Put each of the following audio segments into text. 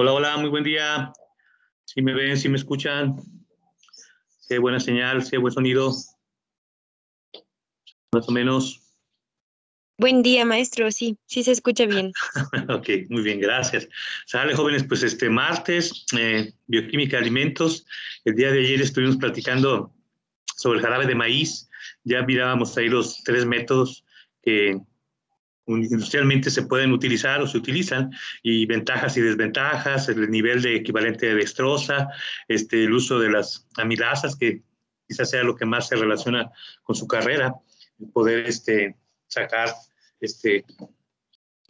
Hola, hola, muy buen día. Si me ven, si me escuchan, si hay buena señal, si hay buen sonido, más o menos. Buen día, maestro. Sí, sí se escucha bien. Ok, muy bien, gracias. Sale, jóvenes, pues martes, bioquímica de alimentos. El día de ayer estuvimos platicando sobre el jarabe de maíz. Ya mirábamos ahí los 3 métodos que industrialmente se pueden utilizar o se utilizan, y ventajas y desventajas, el nivel de equivalente de dextrosa, el uso de las amilasas, que quizás sea lo que más se relaciona con su carrera, el poder sacar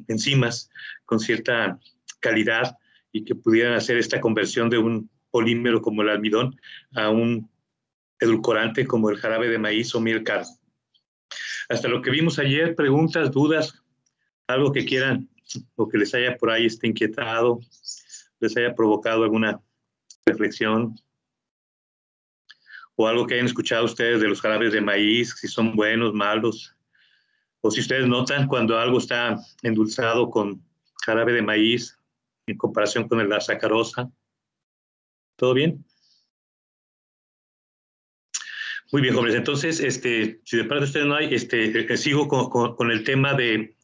enzimas con cierta calidad y que pudieran hacer esta conversión de un polímero como el almidón a un edulcorante como el jarabe de maíz o miel carne. Hasta lo que vimos ayer, preguntas, dudas, algo que quieran o que les haya por ahí inquietado, les haya provocado alguna reflexión, o algo que hayan escuchado ustedes de los jarabes de maíz, si son buenos, malos, o si ustedes notan cuando algo está endulzado con jarabe de maíz en comparación con la sacarosa. ¿Todo bien? Muy bien, jóvenes. Entonces, si de parte de ustedes no hay, sigo con el tema de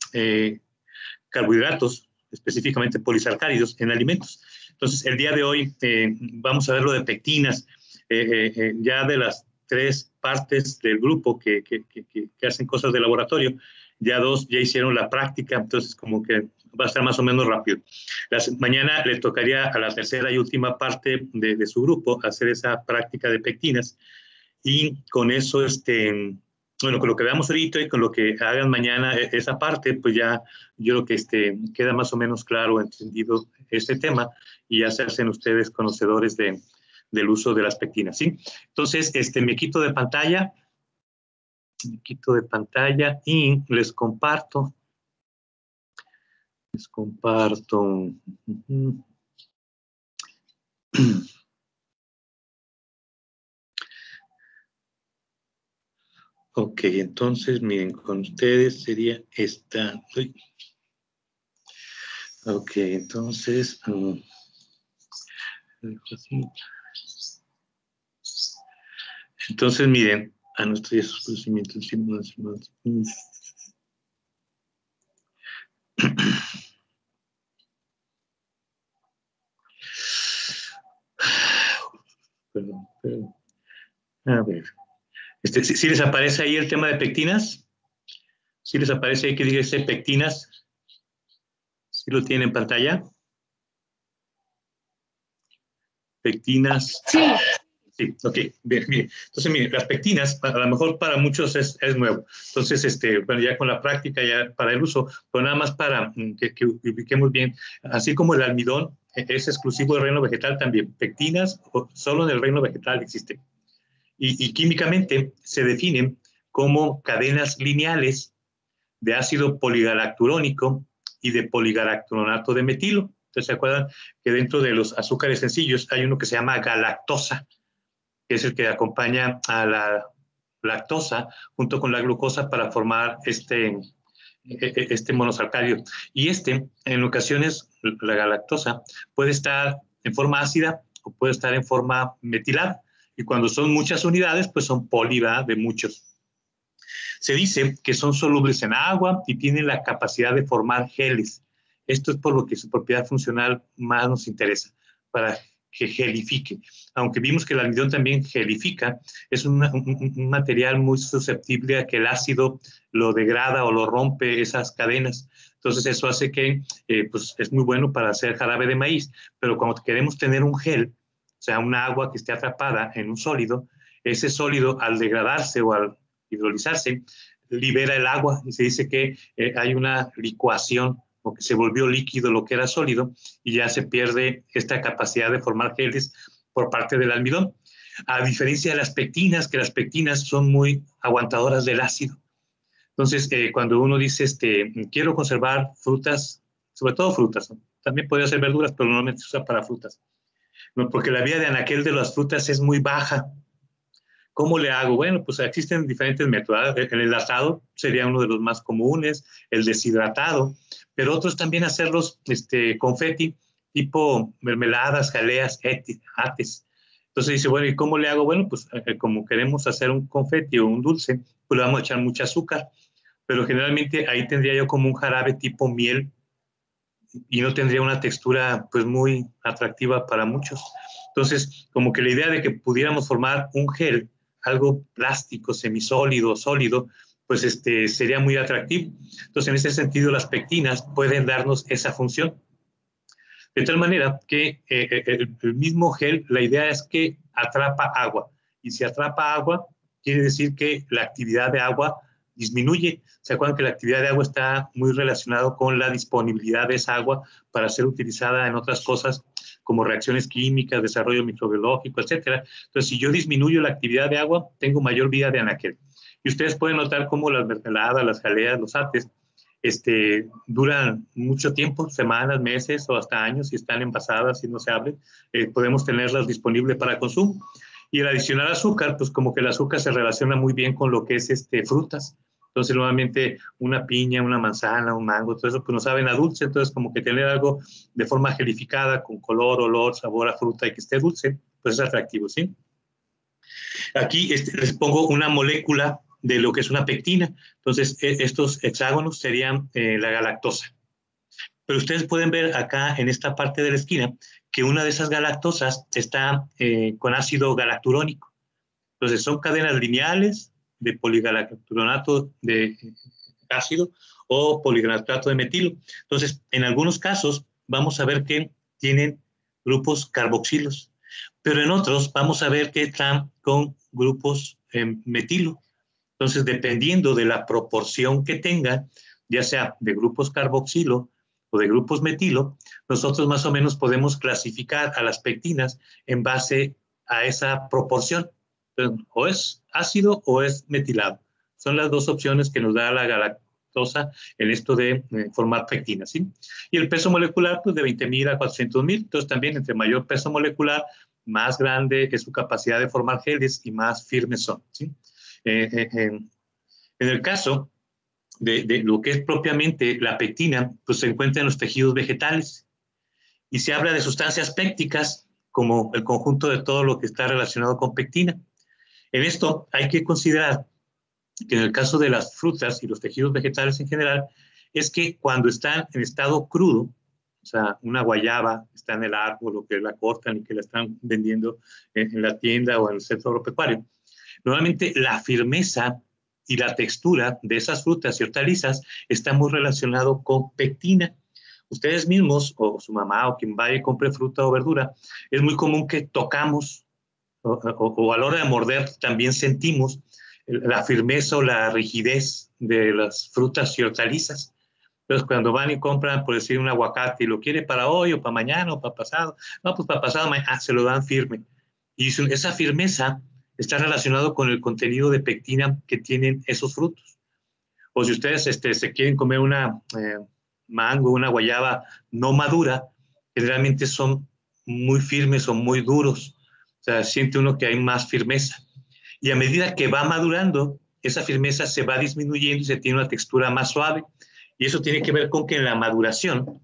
carbohidratos, específicamente polisacáridos en alimentos. Entonces, el día de hoy vamos a ver lo de pectinas. Ya de las 3 partes del grupo que hacen cosas de laboratorio, ya 2 ya hicieron la práctica, entonces como que va a estar más o menos rápido. Mañana le tocaría a la tercera y última parte de su grupo hacer esa práctica de pectinas, y con eso, bueno, con lo que veamos ahorita y con lo que hagan mañana esa parte, pues ya yo creo que queda más o menos claro, entendido este tema, y ya se hacen ustedes conocedores del uso de las pectinas, ¿sí? Entonces, me quito de pantalla y les comparto. Ok, entonces, miren, con ustedes sería esta. Ok, entonces, miren, a nuestros conocimientos. Perdón. A ver. ¿Sí les aparece ahí el tema de pectinas? ¿Sí les aparece ahí que dice pectinas? ¿Sí lo tienen en pantalla? Pectinas. Sí. Sí, ok, bien, bien. Entonces, miren, las pectinas, a lo mejor para muchos es nuevo. Entonces, bueno, ya con la práctica, ya para el uso, pero nada más para que ubiquemos bien, así como el almidón es exclusivo del reino vegetal, también pectinas solo en el reino vegetal existen. Y químicamente se definen como cadenas lineales de ácido poligalacturónico y de poligalacturonato de metilo. Entonces, ¿se acuerdan que dentro de los azúcares sencillos hay uno que se llama galactosa, que es el que acompaña a la lactosa junto con la glucosa para formar este monosacárido? Y en ocasiones, la galactosa puede estar en forma ácida o puede estar en forma metilada. Y cuando son muchas unidades, pues son poli, de muchos. Se dice que son solubles en agua y tienen la capacidad de formar geles. Esto es por lo que su propiedad funcional más nos interesa, para que gelifique. Aunque vimos que el almidón también gelifica, es un material muy susceptible a que el ácido lo degrada o lo rompe esas cadenas. Entonces eso hace que pues es muy bueno para hacer jarabe de maíz, pero cuando queremos tener un gel, o sea, un agua que esté atrapada en un sólido, ese sólido al degradarse o al hidrolizarse, libera el agua y se dice que hay una licuación, o que se volvió líquido lo que era sólido, y ya se pierde esta capacidad de formar geles por parte del almidón. A diferencia de las pectinas, que las pectinas son muy aguantadoras del ácido. Entonces, cuando uno dice, quiero conservar frutas, sobre todo frutas, ¿no? También podría ser verduras, pero normalmente se usa para frutas, ¿no? Porque la vía de anaquel de las frutas es muy baja. ¿Cómo le hago? Bueno, pues existen diferentes métodos. El enlatado sería uno de los más comunes, el deshidratado, pero otros también hacerlos confeti tipo mermeladas, jaleas, ates. Entonces dice, bueno, ¿y cómo le hago? Bueno, pues como queremos hacer un confeti o un dulce, pues le vamos a echar mucha azúcar, pero generalmente ahí tendría yo como un jarabe tipo miel y no tendría una textura pues muy atractiva para muchos. Entonces, como que la idea de que pudiéramos formar un gel, algo plástico, semisólido, sólido, pues sería muy atractivo. Entonces, en ese sentido, las pectinas pueden darnos esa función. De tal manera que el mismo gel, la idea es que atrapa agua. Y si atrapa agua, quiere decir que la actividad de agua disminuye. ¿Se acuerdan que la actividad de agua está muy relacionada con la disponibilidad de esa agua para ser utilizada en otras cosas como reacciones químicas, desarrollo microbiológico, etcétera? Entonces, si yo disminuyo la actividad de agua, tengo mayor vida de anaquel. Y ustedes pueden notar cómo las mermeladas, las jaleas, los ates, duran mucho tiempo, semanas, meses o hasta años, si están envasadas y no se abren, podemos tenerlas disponibles para consumo. Y el adicionar azúcar, pues como que el azúcar se relaciona muy bien con lo que es frutas. Entonces, nuevamente, una piña, una manzana, un mango, todo eso, pues nos saben a dulce. Entonces, como que tener algo de forma gelificada, con color, olor, sabor a fruta y que esté dulce, pues es atractivo, ¿sí? Aquí les pongo una molécula de lo que es una pectina. Entonces, estos hexágonos serían la galactosa. Pero ustedes pueden ver acá en esta parte de la esquina que una de esas galactosas está con ácido galacturónico. Entonces, son cadenas lineales de poligalacturonato de ácido o poligalactato de metilo. Entonces, en algunos casos vamos a ver que tienen grupos carboxilos, pero en otros vamos a ver que están con grupos metilo. Entonces, dependiendo de la proporción que tengan, ya sea de grupos carboxilo o de grupos metilo, nosotros más o menos podemos clasificar a las pectinas en base a esa proporción. Entonces, o es ácido o es metilado. Son las dos opciones que nos da la galactosa en esto de formar pectinas, ¿sí? Y el peso molecular, pues de 20.000 a 400.000. Entonces, también entre mayor peso molecular, más grande es su capacidad de formar geles y más firmes son, ¿sí? En el caso de lo que es propiamente la pectina, pues se encuentra en los tejidos vegetales y se habla de sustancias pépticas como el conjunto de todo lo que está relacionado con pectina. En esto hay que considerar que en el caso de las frutas y los tejidos vegetales en general, es que cuando están en estado crudo, o sea, una guayaba está en el árbol o que la cortan y que la están vendiendo en la tienda o en el centro agropecuario, normalmente la firmeza y la textura de esas frutas y hortalizas está muy relacionado con pectina. Ustedes mismos, o su mamá, o quien vaya y compre fruta o verdura, es muy común que tocamos, o a la hora de morder también sentimos la firmeza o la rigidez de las frutas y hortalizas. Entonces, cuando van y compran, por decir, un aguacate y lo quiere para hoy o para mañana o para pasado, no, pues para pasado, se lo dan firme. Y esa firmeza está relacionado con el contenido de pectina que tienen esos frutos. O si ustedes se quieren comer una mango, una guayaba no madura, generalmente son muy firmes o muy duros. O sea, siente uno que hay más firmeza. Y a medida que va madurando, esa firmeza se va disminuyendo y se tiene una textura más suave. Y eso tiene que ver con que en la maduración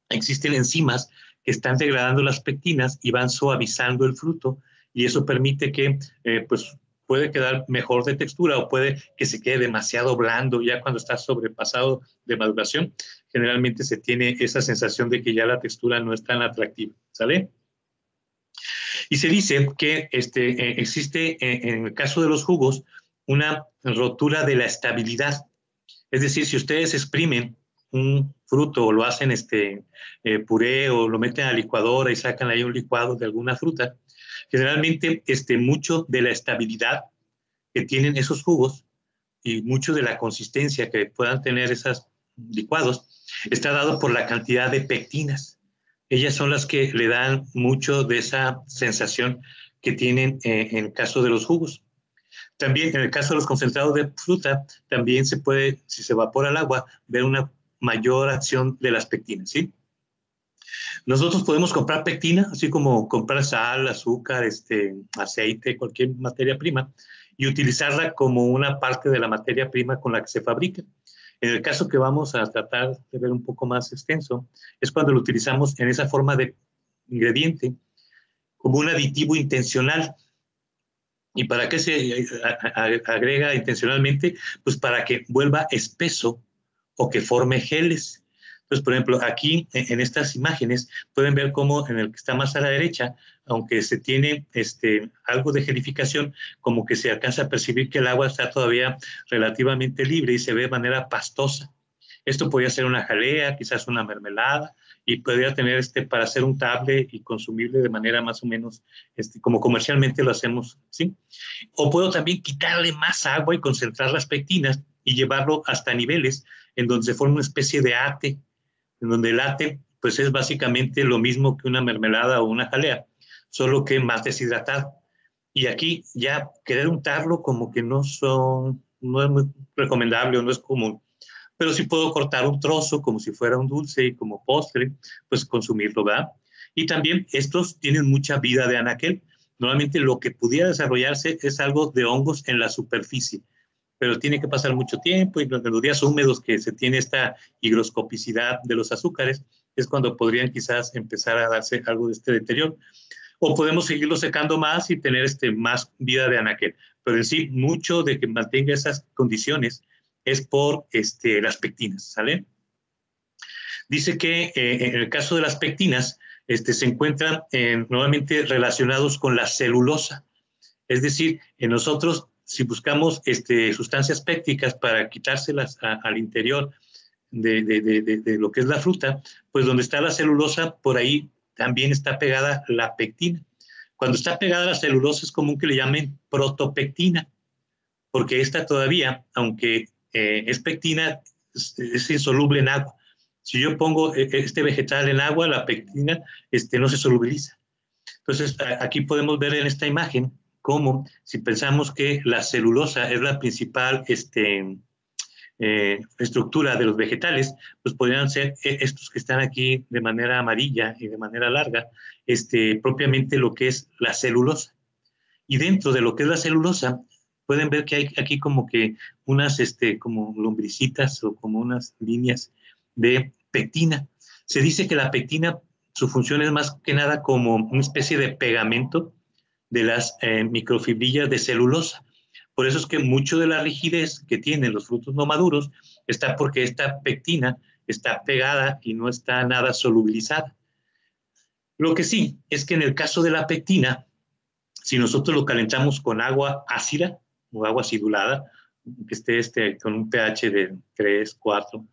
existen enzimas que están degradando las pectinas y van suavizando el fruto, y eso permite que pues puede quedar mejor de textura o puede que se quede demasiado blando ya cuando está sobrepasado de maduración. Generalmente se tiene esa sensación de que ya la textura no es tan atractiva, ¿sale? Y se dice que existe en el caso de los jugos una rotura de la estabilidad. Es decir, si ustedes exprimen un fruto o lo hacen puré o lo meten a la licuadora y sacan ahí un licuado de alguna fruta, generalmente mucho de la estabilidad que tienen esos jugos y mucho de la consistencia que puedan tener esos licuados está dado por la cantidad de pectinas. Ellas son las que le dan mucho de esa sensación que tienen en el caso de los jugos. También en el caso de los concentrados de fruta, también se puede, si se evapora el agua, ver una mayor acción de las pectinas, ¿sí? Nosotros podemos comprar pectina, así como comprar sal, azúcar, aceite, cualquier materia prima, y utilizarla como una parte de la materia prima con la que se fabrica. En el caso que vamos a tratar de ver un poco más extenso, es cuando lo utilizamos en esa forma de ingrediente como un aditivo intencional. ¿Y para qué se agrega intencionalmente? Pues para que vuelva espeso o que forme geles. Entonces, por ejemplo, aquí en estas imágenes pueden ver cómo en el que está más a la derecha, aunque se tiene algo de gelificación, como que se alcanza a percibir que el agua está todavía relativamente libre y se ve de manera pastosa. Esto podría ser una jalea, quizás una mermelada, y podría tener para hacer un table y consumible de manera más o menos como comercialmente lo hacemos, ¿sí? O puedo también quitarle más agua y concentrar las pectinas y llevarlo hasta niveles en donde se forma una especie de ate, en donde el ate pues es básicamente lo mismo que una mermelada o una jalea, solo que más deshidratado. Y aquí ya querer untarlo como que no es muy recomendable o no es común. Pero sí puedo cortar un trozo como si fuera un dulce y como postre, pues consumirlo, ¿verdad? Y también estos tienen mucha vida de anaquel. Normalmente lo que pudiera desarrollarse es algo de hongos en la superficie, pero tiene que pasar mucho tiempo y en los días húmedos que se tiene esta higroscopicidad de los azúcares es cuando podrían quizás empezar a darse algo de este deterioro. O podemos seguirlo secando más y tener más vida de anaquel. Pero en sí, mucho de que mantenga esas condiciones es por las pectinas, ¿sale? Dice que en el caso de las pectinas se encuentran normalmente relacionados con la celulosa. Es decir, en nosotros, si buscamos sustancias pépticas para quitárselas al interior de lo que es la fruta, pues donde está la celulosa, por ahí también está pegada la pectina. Cuando está pegada la celulosa es común que le llamen protopectina, porque esta todavía, aunque es pectina, es insoluble en agua. Si yo pongo este vegetal en agua, la pectina no se solubiliza. Entonces, aquí podemos ver en esta imagen cómo, si pensamos que la celulosa es la principal estructura de los vegetales, pues podrían ser estos que están aquí de manera amarilla y de manera larga, propiamente lo que es la celulosa. Y dentro de lo que es la celulosa, pueden ver que hay aquí como que unas como lombricitas o como unas líneas de pectina. Se dice que la pectina, su función es más que nada como una especie de pegamento de las microfibrillas de celulosa. Por eso es que mucho de la rigidez que tienen los frutos no maduros está porque esta pectina está pegada y no está nada solubilizada. Lo que sí es que en el caso de la pectina, si nosotros lo calentamos con agua ácida o agua acidulada, que esté con un pH de 3, 4,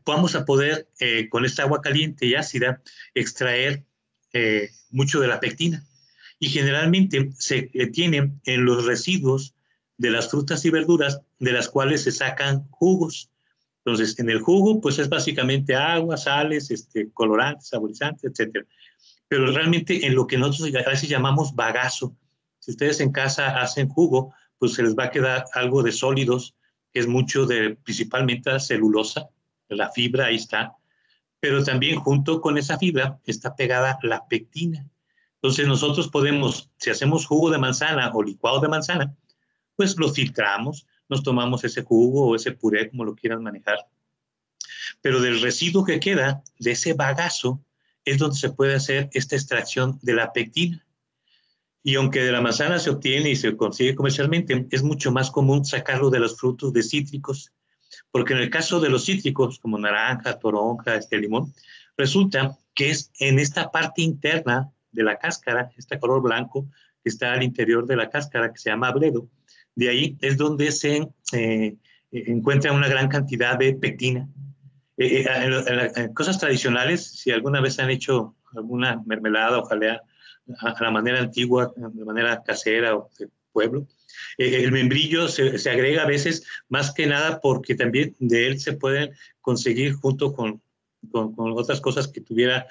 vamos a poder con esta agua caliente y ácida extraer mucho de la pectina. Y generalmente se tiene en los residuos de las frutas y verduras de las cuales se sacan jugos. Entonces, en el jugo, pues es básicamente agua, sales, colorantes, saborizantes, etcétera. Pero realmente en lo que nosotros a veces llamamos bagazo, si ustedes en casa hacen jugo, pues se les va a quedar algo de sólidos, que es mucho de principalmente la celulosa, la fibra ahí está, pero también junto con esa fibra está pegada la pectina. Entonces nosotros podemos, si hacemos jugo de manzana o licuado de manzana, pues lo filtramos, nos tomamos ese jugo o ese puré, como lo quieran manejar. Pero del residuo que queda, de ese bagazo, es donde se puede hacer esta extracción de la pectina. Y aunque de la manzana se obtiene y se consigue comercialmente, es mucho más común sacarlo de los frutos de cítricos, porque en el caso de los cítricos, como naranja, toronja, limón, resulta que es en esta parte interna de la cáscara, este color blanco que está al interior de la cáscara, que se llama bledo, de ahí es donde se encuentra una gran cantidad de pectina. En cosas tradicionales, si alguna vez han hecho alguna mermelada o jalea a la manera antigua, de manera casera o de pueblo, el membrillo se agrega a veces más que nada porque también de él se pueden conseguir junto con otras cosas que tuviera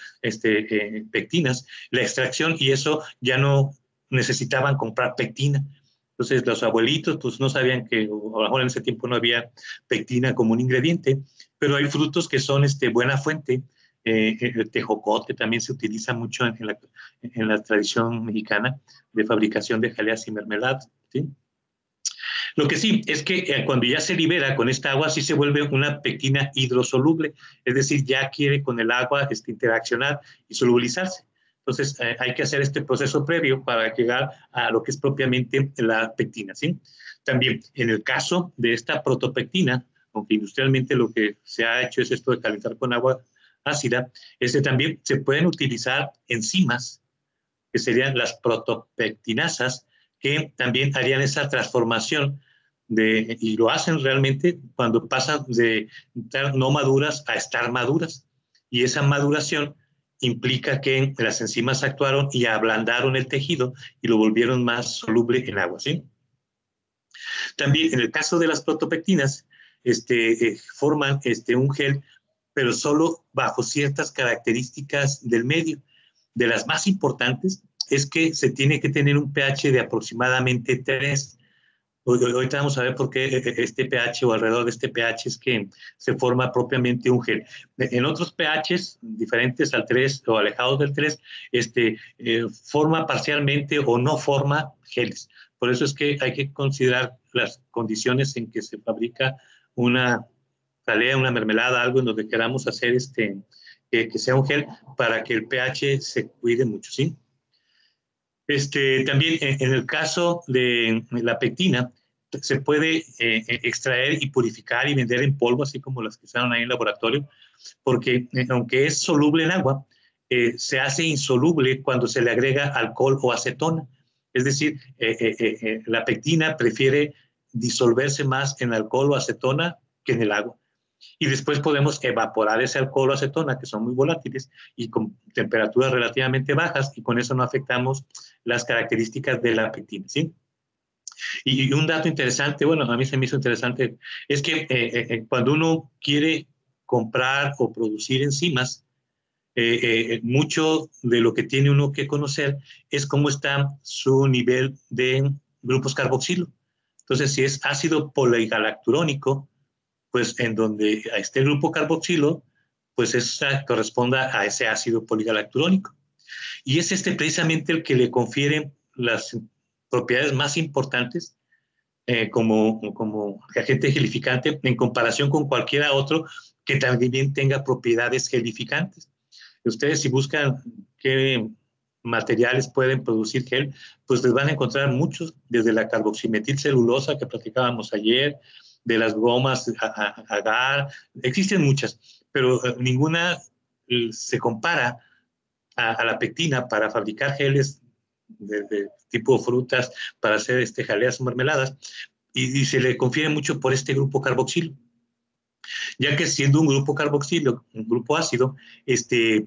pectinas, la extracción, y eso ya no necesitaban comprar pectina. Entonces los abuelitos pues no sabían que, o a lo mejor en ese tiempo no había pectina como un ingrediente, pero hay frutos que son buena fuente. El tejocote también se utiliza mucho en la tradición mexicana de fabricación de jaleas y mermeladas, ¿sí? Lo que sí es que cuando ya se libera con esta agua, sí se vuelve una pectina hidrosoluble, es decir, ya quiere con el agua interaccionar y solubilizarse. Entonces, hay que hacer este proceso previo para llegar a lo que es propiamente la pectina, ¿sí? También, en el caso de esta protopectina, aunque industrialmente lo que se ha hecho es esto de calentar con agua ácida, también se pueden utilizar enzimas, que serían las protopectinasas, que también harían esa transformación y lo hacen realmente cuando pasan de estar no maduras a estar maduras. Y esa maduración implica que las enzimas actuaron y ablandaron el tejido y lo volvieron más soluble en agua, ¿sí? También en el caso de las protopectinas, forman un gel, pero solo bajo ciertas características del medio. De las más importantes es que se tiene que tener un pH de aproximadamente 3. Ahorita vamos a ver por qué este pH o alrededor de este pH es que se forma propiamente un gel. En otros pHs diferentes al 3 o alejados del 3, forma parcialmente o no forma geles. Por eso es que hay que considerar las condiciones en que se fabrica una jalea, una mermelada, algo en donde queramos hacer que sea un gel para que el pH se cuide mucho, ¿sí? También en el caso de la pectina, se puede extraer y purificar y vender en polvo, así como las que están ahí en el laboratorio, porque aunque es soluble en agua, se hace insoluble cuando se le agrega alcohol o acetona. Es decir, la pectina prefiere disolverse más en alcohol o acetona que en el agua. Y después podemos evaporar ese alcohol o acetona, que son muy volátiles y con temperaturas relativamente bajas, y con eso no afectamos las características de la pectina, ¿sí? Y un dato interesante, bueno, a mí se me hizo interesante, es que cuando uno quiere comprar o producir enzimas, mucho de lo que tiene uno que conocer es cómo está su nivel de grupos carboxilo. Entonces, si es ácido poligalacturónico, pues en donde esté el grupo carboxilo, pues esa corresponda a ese ácido poligalacturónico. Y es precisamente el que le confiere las propiedades más importantes como agente gelificante en comparación con cualquiera otro que también tenga propiedades gelificantes. Ustedes si buscan qué materiales pueden producir gel, pues les van a encontrar muchos, desde la carboximetilcelulosa que platicábamos ayer, de las gomas agar, existen muchas, pero ninguna se compara a la pectina para fabricar geles de tipo frutas, para hacer jaleas o mermeladas, y se le confiere mucho por este grupo carboxilo, ya que siendo un grupo carboxilo, un grupo ácido,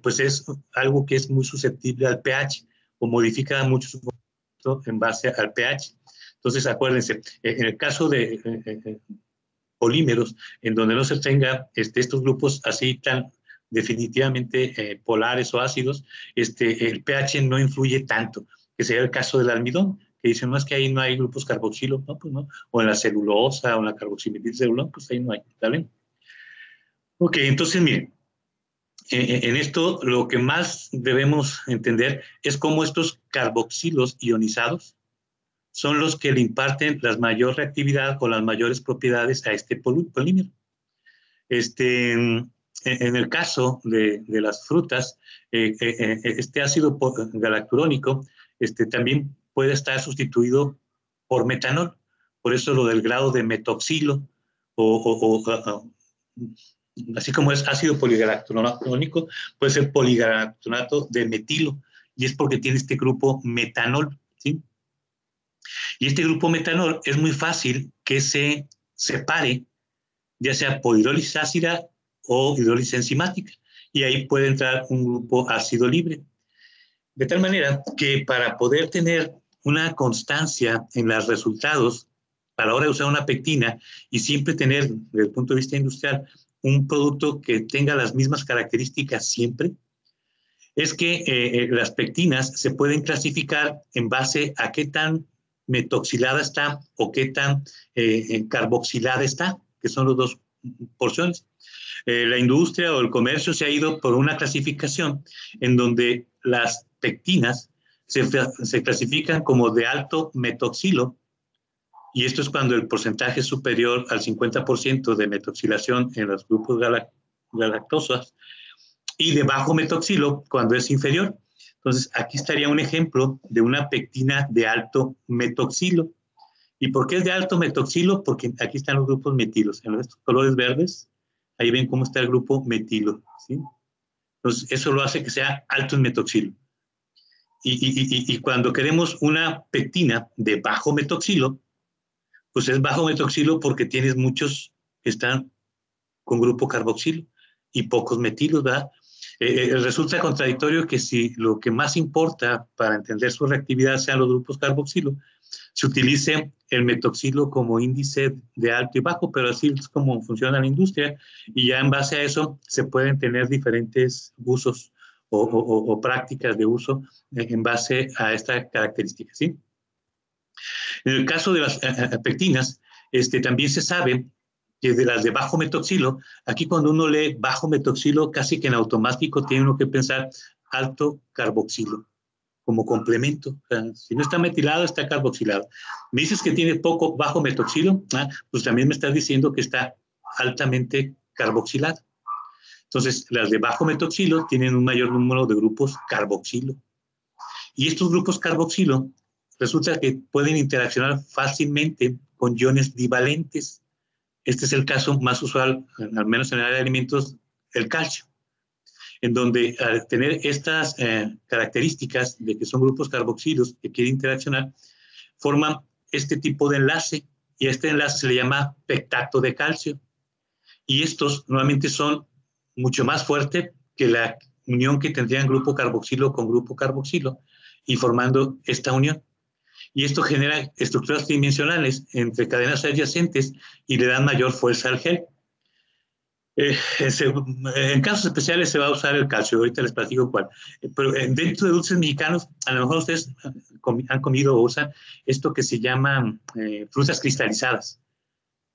pues es algo que es muy susceptible al pH o modifica mucho su comportamiento en base al pH. Entonces, acuérdense, en el caso de polímeros, en donde no se tenga estos grupos así tan definitivamente polares o ácidos, el pH no influye tanto, que sería el caso del almidón, que dicen, no, es que ahí no hay grupos carboxilo, no, pues no, o en la celulosa o en la carboximetilcelulosa, pues ahí no hay, ¿vale? Ok, entonces miren, en esto lo que más debemos entender es cómo estos carboxilos ionizados son los que le imparten la mayor reactividad o las mayores propiedades a este polímero. En el caso de las frutas, este ácido galacturónico también puede estar sustituido por metanol. Por eso lo del grado de metoxilo o así como es ácido poligalacturónico, puede ser poligalactonato de metilo, y es porque tiene este grupo metanol, ¿sí? Y este grupo metanol es muy fácil que se separe, ya sea por hidrólisis ácida o hidrólisis enzimática, y ahí puede entrar un grupo ácido libre. De tal manera que para poder tener una constancia en los resultados a la hora de usar una pectina y siempre tener, desde el punto de vista industrial, un producto que tenga las mismas características siempre, es que las pectinas se pueden clasificar en base a qué tan metoxilada está o qué tan carboxilada está, que son las dos porciones. La industria o el comercio se ha ido por una clasificación en donde las pectinas se clasifican como de alto metoxilo y esto es cuando el porcentaje es superior al 50% de metoxilación en los grupos galactosos, y de bajo metoxilo cuando es inferior. Entonces, aquí estaría un ejemplo de una pectina de alto metoxilo. ¿Y por qué es de alto metoxilo? Porque aquí están los grupos metilos. En estos colores verdes, ahí ven cómo está el grupo metilo, ¿sí? Entonces, eso lo hace que sea alto en metoxilo. Y cuando queremos una pectina de bajo metoxilo, pues es bajo metoxilo porque tienes muchos que están con grupo carboxilo y pocos metilos, ¿verdad? Resulta contradictorio que si lo que más importa para entender su reactividad sean los grupos carboxilo, se utilice el metoxilo como índice de alto y bajo, pero así es como funciona la industria, y ya en base a eso se pueden tener diferentes usos o prácticas de uso en base a esta característica, ¿sí? En el caso de las pectinas, también se sabe que de las de bajo metoxilo, aquí cuando uno lee bajo metoxilo, casi que en automático tiene uno que pensar alto carboxilo como complemento. O sea, si no está metilado, está carboxilado. Me dices que tiene poco bajo metoxilo, pues también me estás diciendo que está altamente carboxilado. Entonces, las de bajo metoxilo tienen un mayor número de grupos carboxilo. Y estos grupos carboxilo resulta que pueden interaccionar fácilmente con iones divalentes. Este es el caso más usual, al menos en el área de alimentos, el calcio, en donde al tener estas características de que son grupos carboxilos que quieren interaccionar, forman este tipo de enlace, y a este enlace se le llama pectato de calcio. Y estos normalmente son mucho más fuertes que la unión que tendrían grupo carboxilo con grupo carboxilo, y formando esta unión. Y esto genera estructuras tridimensionales entre cadenas adyacentes y le dan mayor fuerza al gel. En casos especiales se va a usar el calcio, ahorita les platico cuál. Pero dentro de dulces mexicanos, a lo mejor ustedes han comido o usan esto que se llama frutas cristalizadas.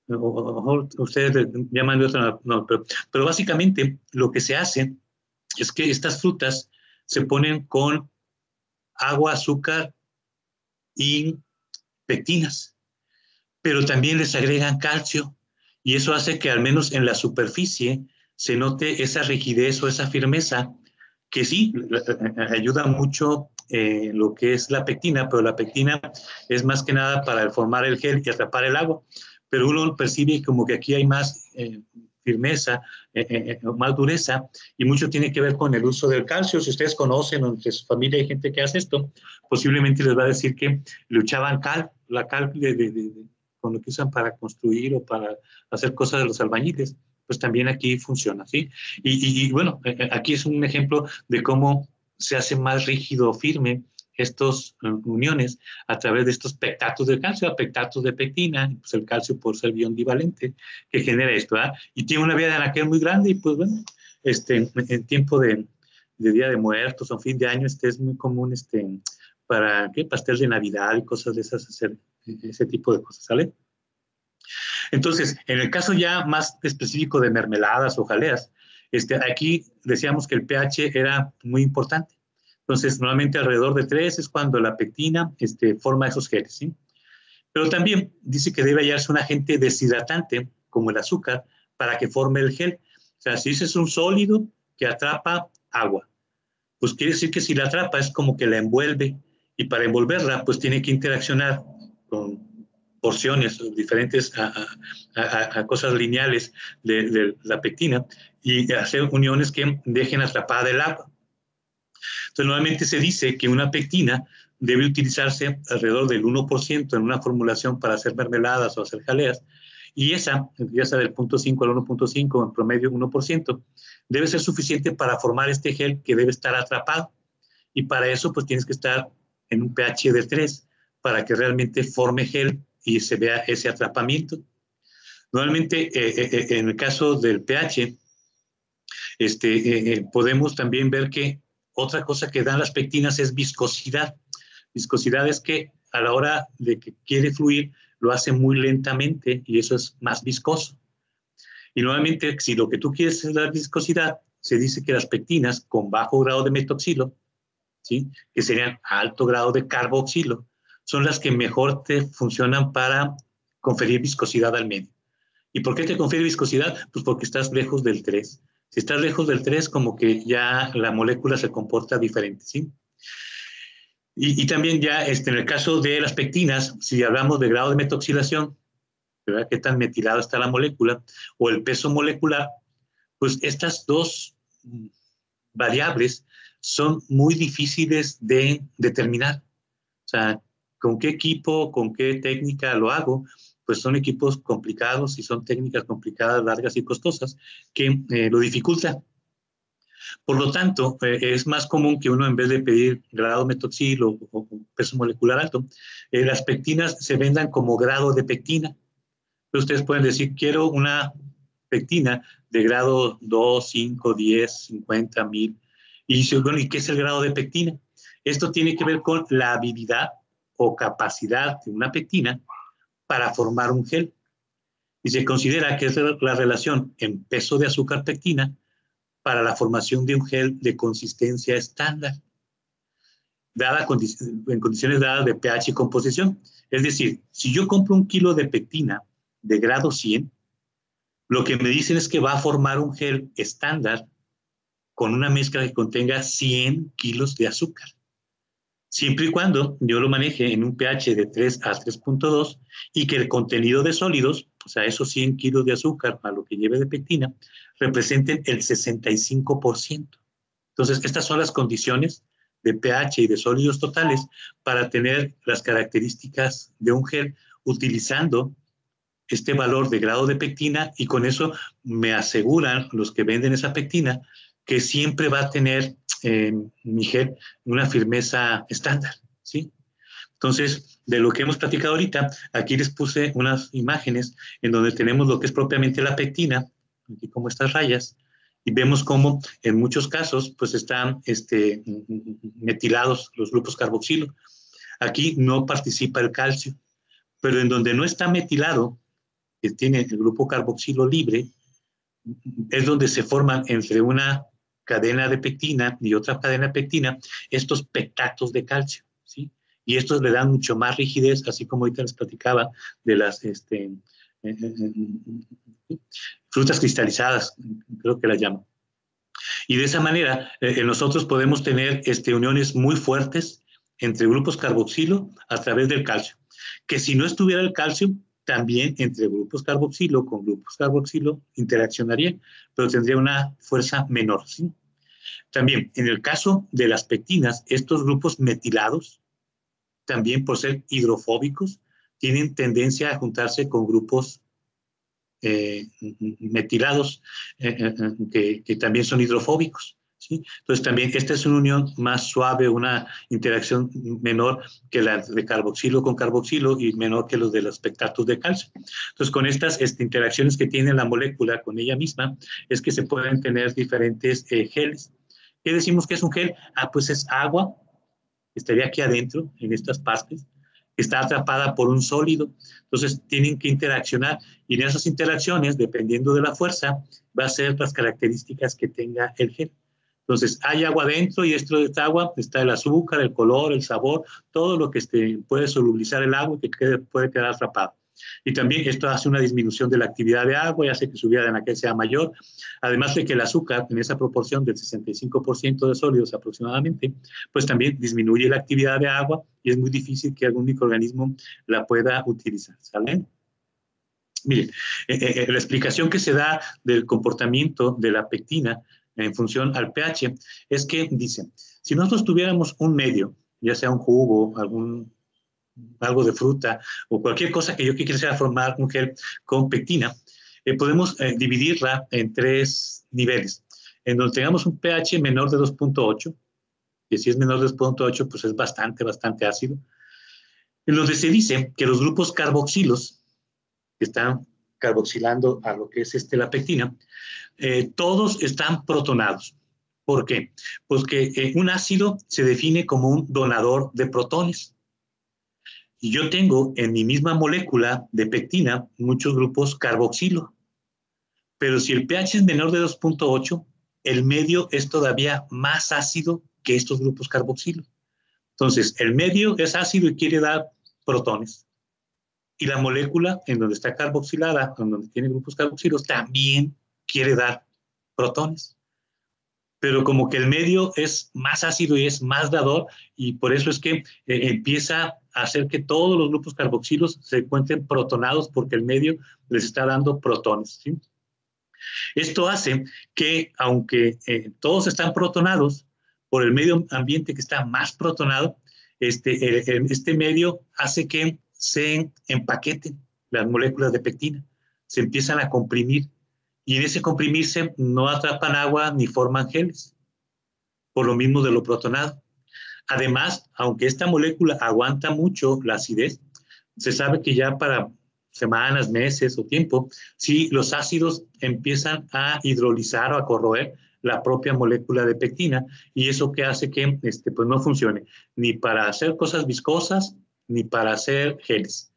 O ustedes llaman de otro, no, pero básicamente lo que se hace es que estas frutas se ponen con agua, azúcar y pectinas, pero también les agregan calcio, y eso hace que al menos en la superficie se note esa rigidez o esa firmeza, que sí, ayuda mucho lo que es la pectina, pero la pectina es más que nada para formar el gel y atrapar el agua, pero uno percibe como que aquí hay más firmeza, más dureza, y mucho tiene que ver con el uso del calcio. Si ustedes conocen o entre su familia hay gente que hace esto, posiblemente les va a decir que le echaban cal, la cal con lo que usan para construir o para hacer cosas de los albañiles, pues también aquí funciona, ¿sí? Y bueno, aquí es un ejemplo de cómo se hace más rígido o firme estas uniones a través de estos pectatos de calcio, pectatos de pectina, pues el calcio por ser ion divalente que genera esto, ¿verdad? Y tiene una vía de anaquel muy grande, y pues bueno, en tiempo de Día de Muertos o fin de año, es muy común para ¿qué? Pastel de Navidad y cosas de esas, hacer ese tipo de cosas, ¿sale? Entonces, en el caso ya más específico de mermeladas o jaleas, aquí decíamos que el pH era muy importante. Entonces, normalmente alrededor de 3 es cuando la pectina forma esos geles, ¿sí? Pero también dice que debe hallarse un agente deshidratante, como el azúcar, para que forme el gel. O sea, si ese es un sólido que atrapa agua, pues quiere decir que si la atrapa es como que la envuelve, y para envolverla pues tiene que interaccionar con porciones diferentes a cosas lineales de la pectina, y hacer uniones que dejen atrapada el agua. Entonces normalmente se dice que una pectina debe utilizarse alrededor del 1% en una formulación para hacer mermeladas o hacer jaleas, y esa, ya sea del 0.5 al 1.5, en promedio 1%, debe ser suficiente para formar este gel que debe estar atrapado. Y para eso pues tienes que estar en un pH de 3 para que realmente forme gel y se vea ese atrapamiento. Normalmente en el caso del pH, podemos también ver que otra cosa que dan las pectinas es viscosidad. Viscosidad es que a la hora de que quiere fluir, lo hace muy lentamente, y eso es más viscoso. Y nuevamente, si lo que tú quieres es la viscosidad, se dice que las pectinas con bajo grado de metoxilo, ¿sí?, que serían alto grado de carboxilo, son las que mejor te funcionan para conferir viscosidad al medio. ¿Y por qué te confiere viscosidad? Pues porque estás lejos del 3. Si estás lejos del 3, como que ya la molécula se comporta diferente, ¿sí? Y también ya en el caso de las pectinas, si hablamos de grado de metoxilación, ¿verdad? ¿Qué tan metilada está la molécula? O el peso molecular, pues estas dos variables son muy difíciles de determinar. O sea, ¿con qué equipo, con qué técnica lo hago? Pues son equipos complicados y son técnicas complicadas, largas y costosas que lo dificulta. Por lo tanto, es más común que uno, en vez de pedir grado metoxil o peso molecular alto, las pectinas se vendan como grado de pectina. Entonces, ustedes pueden decir, quiero una pectina de grado 2, 5, 10, 50, 1000. Y dice, bueno, ¿y qué es el grado de pectina? Esto tiene que ver con la habilidad o capacidad de una pectina para formar un gel. Y se considera que es la relación en peso de azúcar pectina para la formación de un gel de consistencia estándar, dada en condiciones dadas de pH y composición. Es decir, si yo compro 1 kilo de pectina de grado 100, lo que me dicen es que va a formar un gel estándar con una mezcla que contenga 100 kilos de azúcar. Siempre y cuando yo lo maneje en un pH de 3 a 3.2 y que el contenido de sólidos, o sea, esos 100 kilos de azúcar para lo que lleve de pectina, representen el 65%. Entonces, estas son las condiciones de pH y de sólidos totales para tener las características de un gel utilizando este valor de grado de pectina, y con eso me aseguran los que venden esa pectina que siempre va a tener mi gel una firmeza estándar, ¿sí? Entonces, de lo que hemos platicado ahorita, aquí les puse unas imágenes en donde tenemos lo que es propiamente la pectina, aquí como estas rayas, y vemos cómo en muchos casos pues están metilados los grupos carboxilo. Aquí no participa el calcio, pero en donde no está metilado, que tiene el grupo carboxilo libre, es donde se forman entre una cadena de pectina y otra cadena de pectina estos pectatos de calcio, ¿sí? Y estos le dan mucho más rigidez, así como ahorita les platicaba de las frutas cristalizadas, creo que las llaman. Y de esa manera nosotros podemos tener uniones muy fuertes entre grupos carboxilo a través del calcio, que si no estuviera el calcio, también entre grupos carboxilo con grupos carboxilo interaccionarían, pero tendría una fuerza menor, ¿sí? También, en el caso de las pectinas, estos grupos metilados, también por ser hidrofóbicos, tienen tendencia a juntarse con grupos metilados que también son hidrofóbicos, ¿sí? Entonces también esta es una unión más suave, una interacción menor que la de carboxilo con carboxilo y menor que los de los pectatos de calcio. Entonces con estas interacciones que tiene la molécula con ella misma es que se pueden tener diferentes geles. ¿Qué decimos que es un gel? Pues es agua, estaría aquí adentro, en estas partes, está atrapada por un sólido. Entonces tienen que interaccionar, y en esas interacciones, dependiendo de la fuerza, va a ser las características que tenga el gel. Entonces hay agua dentro, y dentro de esta agua está el azúcar, el color, el sabor, todo lo que puede solubilizar el agua y que puede quedar atrapado. Y también esto hace una disminución de la actividad de agua y hace que su vida de anaquel sea mayor, además de que el azúcar, en esa proporción del 65% de sólidos aproximadamente, pues también disminuye la actividad de agua y es muy difícil que algún microorganismo la pueda utilizar, ¿saben? Miren, la explicación que se da del comportamiento de la pectina en función al pH es que dicen, si nosotros tuviéramos un medio, ya sea un jugo, algo de fruta o cualquier cosa que yo quisiera formar un gel con pectina, podemos dividirla en 3 niveles, en donde tengamos un pH menor de 2.8, que si es menor de 2.8 pues es bastante ácido, en donde se dice que los grupos carboxilos que están carboxilando a lo que es la pectina, todos están protonados. ¿Por qué? Porque un ácido se define como un donador de protones. Y yo tengo en mi misma molécula de pectina muchos grupos carboxilo. Pero si el pH es menor de 2.8, el medio es todavía más ácido que estos grupos carboxilo. Entonces, el medio es ácido y quiere dar protones. Y la molécula en donde está carboxilada, en donde tiene grupos carboxilos, también quiere dar protones. Pero como que el medio es más ácido y es más dador, y por eso es que empieza a hacer que todos los grupos carboxilos se encuentren protonados porque el medio les está dando protones, ¿sí? Esto hace que, aunque todos están protonados, por el medio ambiente que está más protonado, este medio hace que se empaqueten las moléculas de pectina, se empiezan a comprimir, y en ese comprimirse no atrapan agua ni forman geles, por lo mismo de lo protonado. Además, aunque esta molécula aguanta mucho la acidez, se sabe que ya para semanas, meses o tiempo, si los ácidos empiezan a hidrolizar o a corroer la propia molécula de pectina, y eso que hace que pues no funcione ni para hacer cosas viscosas ni para hacer geles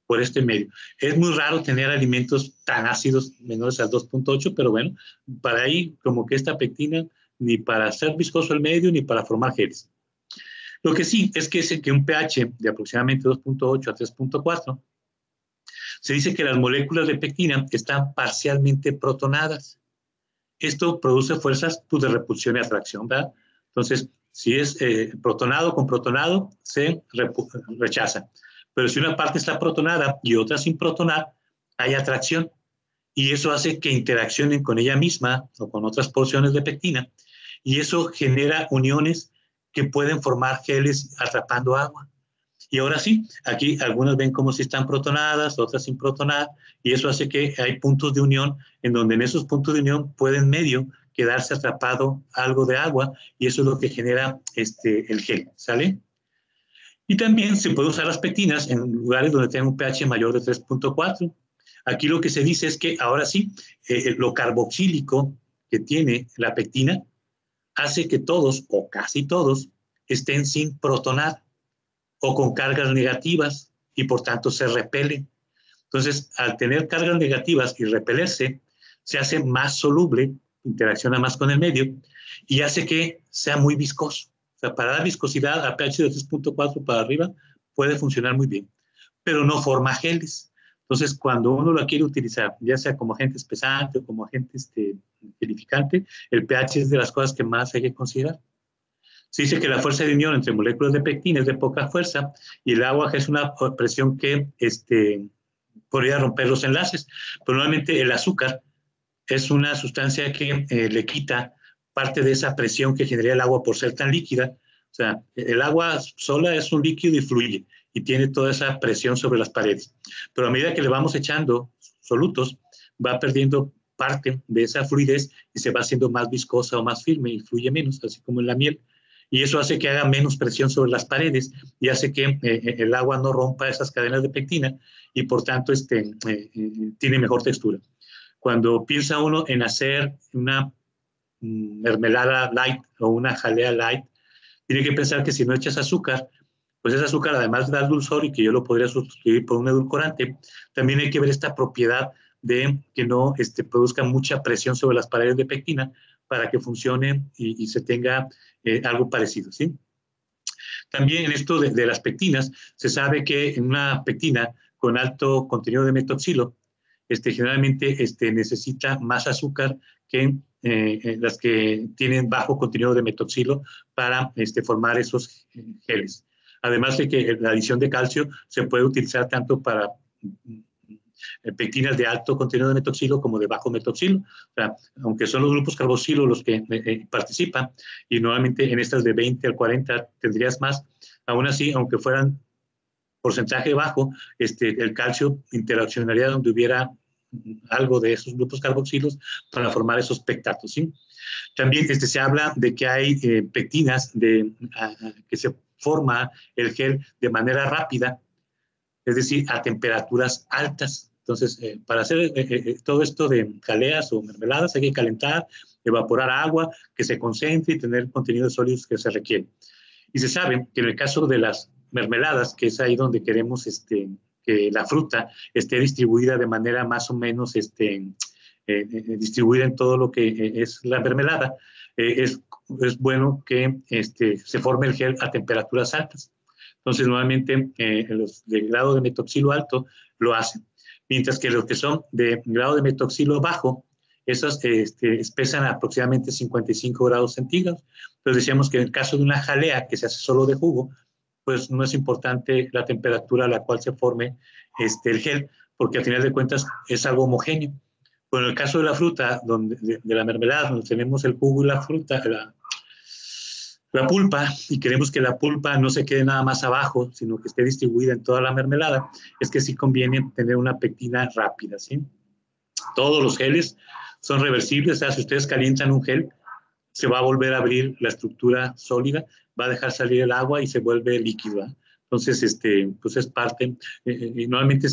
por este medio. Es muy raro tener alimentos tan ácidos menores al 2.8, pero bueno, para ahí como que esta pectina ni para hacer viscoso el medio ni para formar geles. Lo que sí es que un pH de aproximadamente 2.8 a 3.4, se dice que las moléculas de pectina están parcialmente protonadas. Esto produce fuerzas pues, de repulsión y atracción, ¿verdad? Entonces, si es protonado con protonado, se rechaza. Pero si una parte está protonada y otra sin protonar, hay atracción. Y eso hace que interaccionen con ella misma o con otras porciones de pectina. Y eso genera uniones que pueden formar geles atrapando agua. Y ahora sí, aquí algunas ven como si están protonadas, otras sin protonar, y eso hace que hay puntos de unión en donde en esos puntos de unión pueden medio quedarse atrapado algo de agua, y eso es lo que genera el gel, ¿sale? Y también se puede usar las pectinas en lugares donde tengan un pH mayor de 3.4. Aquí lo que se dice es que ahora sí, lo carboxílico que tiene la pectina hace que todos o casi todos estén sin protonar o con cargas negativas, y por tanto se repelen. Entonces, al tener cargas negativas y repelerse, se hace más soluble, interacciona más con el medio y hace que sea muy viscoso. O sea, para dar viscosidad a pH de 3.4 para arriba puede funcionar muy bien, pero no forma geles. Entonces, cuando uno lo quiere utilizar, ya sea como agente espesante o como agente gelificante, el pH es de las cosas que más hay que considerar. Se dice que la fuerza de unión entre moléculas de pectina es de poca fuerza, y el agua es una presión que podría romper los enlaces. Pero normalmente el azúcar es una sustancia que le quita parte de esa presión que genera el agua por ser tan líquida. O sea, el agua sola es un líquido y fluye y tiene toda esa presión sobre las paredes. Pero a medida que le vamos echando solutos, va perdiendo parte de esa fluidez y se va haciendo más viscosa o más firme y fluye menos, así como en la miel. Y eso hace que haga menos presión sobre las paredes y hace que el agua no rompa esas cadenas de pectina, y por tanto tiene mejor textura. Cuando piensa uno en hacer una mermelada light o una jalea light, tiene que pensar que si no echas azúcar, pues ese azúcar, además da dulzor y que yo lo podría sustituir por un edulcorante, también hay que ver esta propiedad de que no produzca mucha presión sobre las paredes de pectina para que funcione y se tenga algo parecido, ¿sí? También en esto de las pectinas, se sabe que en una pectina con alto contenido de metoxilo, generalmente necesita más azúcar que las que tienen bajo contenido de metoxilo para formar esos geles. Además de que la adición de calcio se puede utilizar tanto para pectinas de alto contenido de metoxilo como de bajo metoxilo. O sea, aunque son los grupos carboxilo los que participan, y normalmente en estas de 20 al 40 tendrías más, aún así, aunque fueran porcentaje bajo, el calcio interaccionaría donde hubiera algo de esos grupos carboxilos para formar esos pectatos, ¿sí? También se habla de que hay pectinas que se forma el gel de manera rápida, es decir, a temperaturas altas. Entonces, para hacer todo esto de jaleas o mermeladas hay que calentar, evaporar agua, que se concentre y tener contenidos sólidos que se requieren. Y se sabe que en el caso de las mermeladas, que es ahí donde queremos que la fruta esté distribuida de manera más o menos distribuida en todo lo que es la mermelada, es bueno que se forme el gel a temperaturas altas. Entonces, normalmente los de grado de metoxilo alto lo hacen, mientras que los que son de grado de metoxilo bajo, esos pesan aproximadamente 55 grados centígrados. Entonces decíamos que en el caso de una jalea que se hace solo de jugo, pues no es importante la temperatura a la cual se forme el gel, porque al final de cuentas es algo homogéneo. Pero en el caso de la fruta, de la mermelada, donde tenemos el jugo y la fruta, la pulpa, y queremos que la pulpa no se quede nada más abajo, sino que esté distribuida en toda la mermelada, es que sí conviene tener una pectina rápida, ¿sí? Todos los geles son reversibles, o sea, si ustedes calientan un gel, se va a volver a abrir la estructura sólida, va a dejar salir el agua y se vuelve líquido, ¿eh? Entonces, pues es parte, y normalmente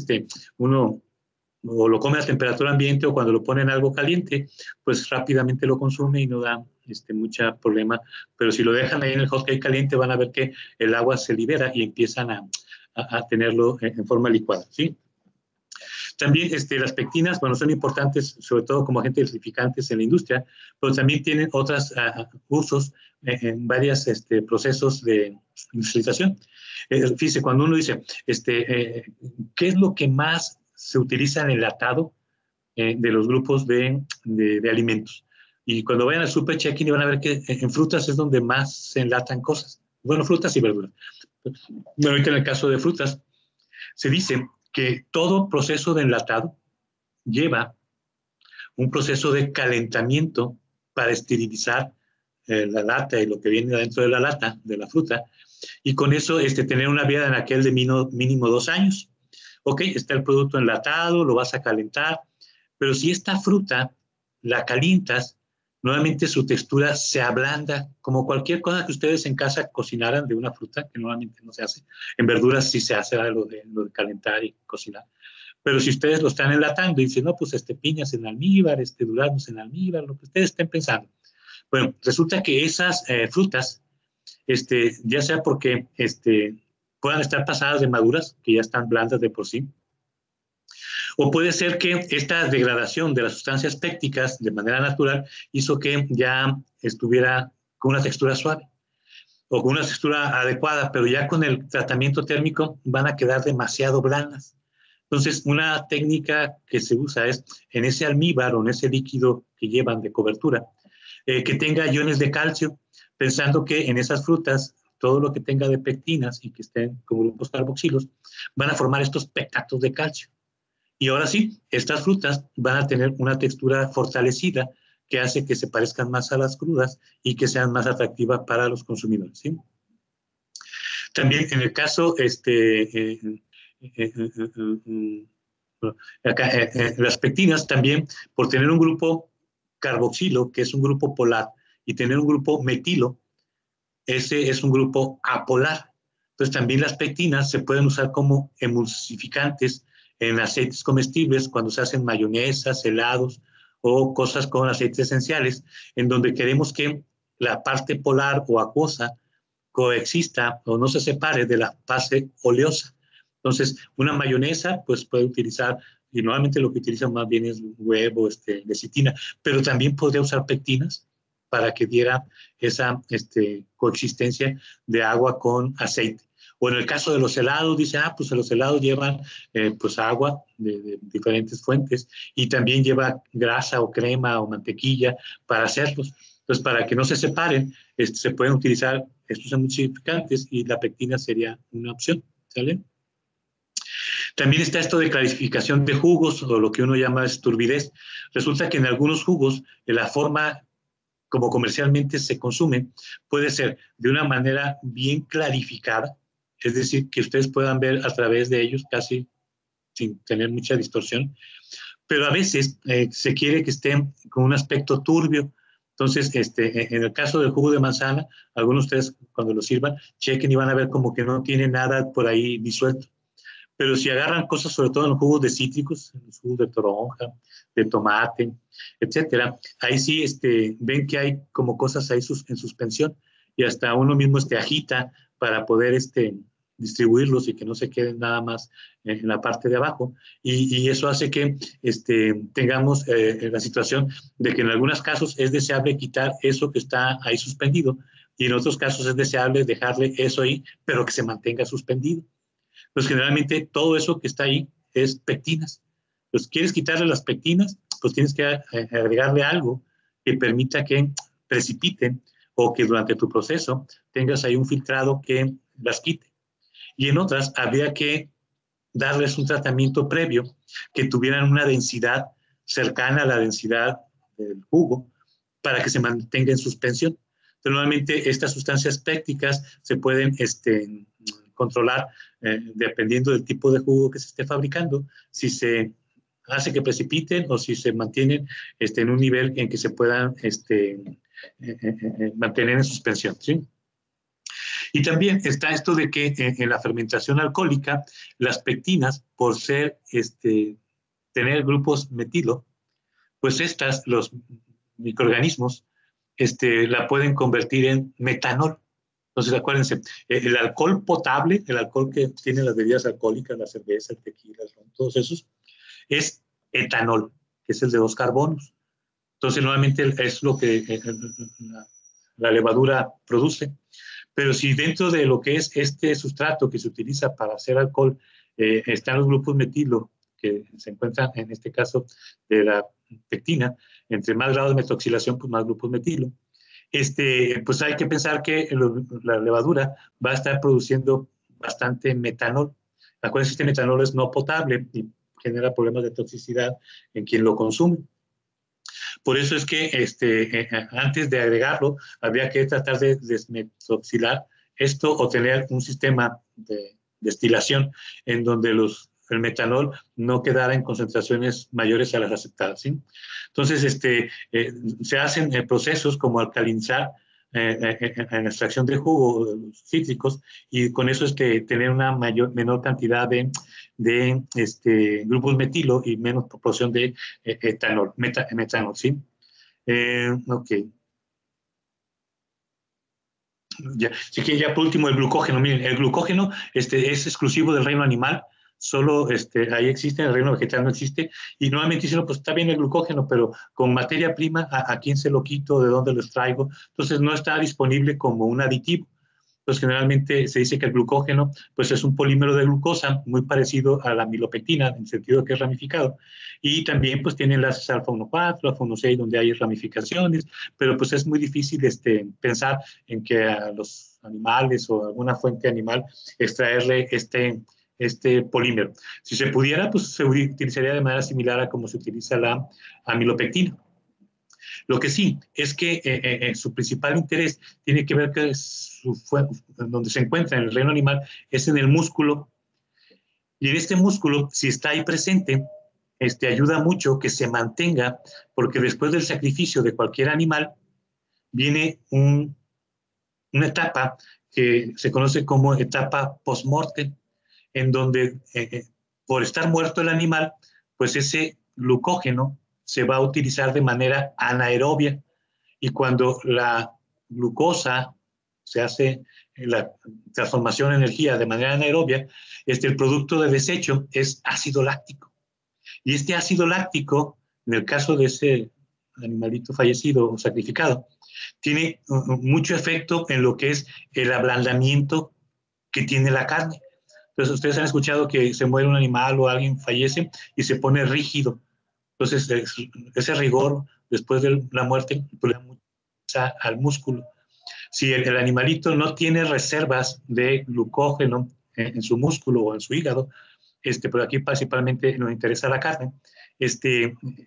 uno o lo come a temperatura ambiente o cuando lo pone en algo caliente, pues rápidamente lo consume y no da mucho problema. Pero si lo dejan ahí en el hot cake caliente, van a ver que el agua se libera y empiezan a tenerlo en forma licuada, ¿sí? También las pectinas, bueno, son importantes, sobre todo como agentes dulcificantes en la industria, pero también tienen otros usos en varios procesos de industrialización. Fíjese, cuando uno dice, ¿qué es lo que más se utiliza en el enlatado de los grupos de alimentos? Y cuando vayan al super check-in, van a ver que en frutas es donde más se enlatan cosas. Bueno, frutas y verduras. Bueno, ahorita en el caso de frutas, se dice que todo proceso de enlatado lleva un proceso de calentamiento para esterilizar la lata y lo que viene dentro de la lata, de la fruta, y con eso tener una vida en aquel de mínimo 2 años. Ok, está el producto enlatado, lo vas a calentar, pero si esta fruta la calientas, nuevamente su textura se ablanda, como cualquier cosa que ustedes en casa cocinaran de una fruta, que normalmente no se hace. En verduras sí se hace lo de calentar y cocinar. Pero si ustedes lo están enlatando y dicen, no, pues piñas en almíbar, duraznos en almíbar, lo que ustedes estén pensando. Bueno, resulta que esas frutas, ya sea porque puedan estar pasadas de maduras, que ya están blandas de por sí, o puede ser que esta degradación de las sustancias pépticas de manera natural hizo que ya estuviera con una textura suave o con una textura adecuada, pero ya con el tratamiento térmico van a quedar demasiado blandas. Entonces, una técnica que se usa es en ese almíbar o en ese líquido que llevan de cobertura, que tenga iones de calcio, pensando que en esas frutas todo lo que tenga de pectinas y que estén como grupos carboxilos van a formar estos pectatos de calcio. Y ahora sí, estas frutas van a tener una textura fortalecida que hace que se parezcan más a las crudas y que sean más atractivas para los consumidores, ¿sí? También en el caso, las pectinas también, por tener un grupo carboxilo, que es un grupo polar, y tener un grupo metilo, ese es un grupo apolar. Entonces también las pectinas se pueden usar como emulsificantes en aceites comestibles cuando se hacen mayonesas, helados o cosas con aceites esenciales, en donde queremos que la parte polar o acuosa coexista o no se separe de la fase oleosa. Entonces, una mayonesa pues puede utilizar, y normalmente lo que utilizan más bien es huevo, lecitina, pero también podría usar pectinas para que diera esa coexistencia de agua con aceite. O en el caso de los helados, dice, pues los helados llevan pues agua de diferentes fuentes y también lleva grasa o crema o mantequilla para hacerlos. Entonces, para que no se separen, se pueden utilizar estos emulsificantes y la pectina sería una opción, ¿sale? También está esto de clarificación de jugos o lo que uno llama turbidez. Resulta que en algunos jugos la forma como comercialmente se consumen puede ser de una manera bien clarificada, es decir, que ustedes puedan ver a través de ellos casi sin tener mucha distorsión, pero a veces se quiere que estén con un aspecto turbio. Entonces, en el caso del jugo de manzana, algunos de ustedes cuando lo sirvan, chequen y van a ver como que no tiene nada por ahí disuelto. Pero si agarran cosas, sobre todo en los jugos de cítricos, en los jugos de toronja, de tomate, etcétera, ahí sí ven que hay como cosas ahí en suspensión y hasta uno mismo agita para poder distribuirlos y que no se queden nada más en la parte de abajo. Y eso hace que tengamos la situación de que en algunos casos es deseable quitar eso que está ahí suspendido y en otros casos es deseable dejarle eso ahí, pero que se mantenga suspendido. Pues generalmente todo eso que está ahí es pectinas. Pues quieres quitarle las pectinas, pues tienes que agregarle algo que permita que precipiten o que durante tu proceso tengas ahí un filtrado que las quite. Y en otras habría que darles un tratamiento previo que tuvieran una densidad cercana a la densidad del jugo para que se mantenga en suspensión. Entonces, normalmente estas sustancias pépticas se pueden controlar dependiendo del tipo de jugo que se esté fabricando, si hace que precipiten o si se mantienen en un nivel en que se puedan mantener en suspensión, ¿sí? Y también está esto de que en la fermentación alcohólica, las pectinas, por tener grupos metilo, pues los microorganismos, la pueden convertir en metanol. Entonces, acuérdense, el alcohol potable, el alcohol que tienen las bebidas alcohólicas, la cerveza, el tequila, todos esos, es etanol, que es el de 2 carbonos. Entonces, normalmente es lo que la levadura produce. Pero si dentro de lo que es este sustrato que se utiliza para hacer alcohol están los grupos metilo, que se encuentran en este caso de la pectina, entre más grados de metoxilación, pues más grupos metilo, pues hay que pensar que la levadura va a estar produciendo bastante metanol. Acuérdense que este metanol es no potable y genera problemas de toxicidad en quien lo consume. Por eso es que antes de agregarlo, habría que tratar de desmetoxilar esto o tener un sistema de destilación en donde el metanol no quedara en concentraciones mayores a las aceptadas, ¿sí? Entonces, se hacen procesos como alcalinizar en extracción de jugo de los cítricos y con eso tener una menor cantidad de grupos metilo y menos proporción de etanol, metanol, ¿sí? Ok. Ya. Así que ya por último el glucógeno. Miren, el glucógeno es exclusivo del reino animal, solo ahí existe, en el reino vegetal no existe, y normalmente dicen, no, pues está bien el glucógeno, pero con materia prima, ¿a quién se lo quito? ¿De dónde lo extraigo? Entonces no está disponible como un aditivo. Pues generalmente se dice que el glucógeno pues es un polímero de glucosa muy parecido a la amilopectina, en el sentido que es ramificado. Y también pues tiene enlaces alfa 1, 4, alfa 1, 6, donde hay ramificaciones, pero pues es muy difícil pensar en que a los animales o alguna fuente animal extraerle este polímero. Si se pudiera, pues se utilizaría de manera similar a como se utiliza la amilopectina. Lo que sí es que su principal interés tiene que ver que donde se encuentra en el reino animal es en el músculo. Y en este músculo, si está ahí presente, ayuda mucho que se mantenga, porque después del sacrificio de cualquier animal, viene una etapa que se conoce como etapa post-mortem, en donde por estar muerto el animal, pues ese glucógeno se va a utilizar de manera anaerobia. Y cuando la glucosa se hace la transformación de energía de manera anaerobia, el producto de desecho es ácido láctico. Y este ácido láctico, en el caso de ese animalito fallecido o sacrificado, tiene mucho efecto en lo que es el ablandamiento que tiene la carne. Entonces, ustedes han escuchado que se muere un animal o alguien fallece y se pone rígido. Entonces, ese rigor después de la muerte le da al músculo. Si el animalito no tiene reservas de glucógeno en su músculo o en su hígado, pero aquí principalmente nos interesa la carne,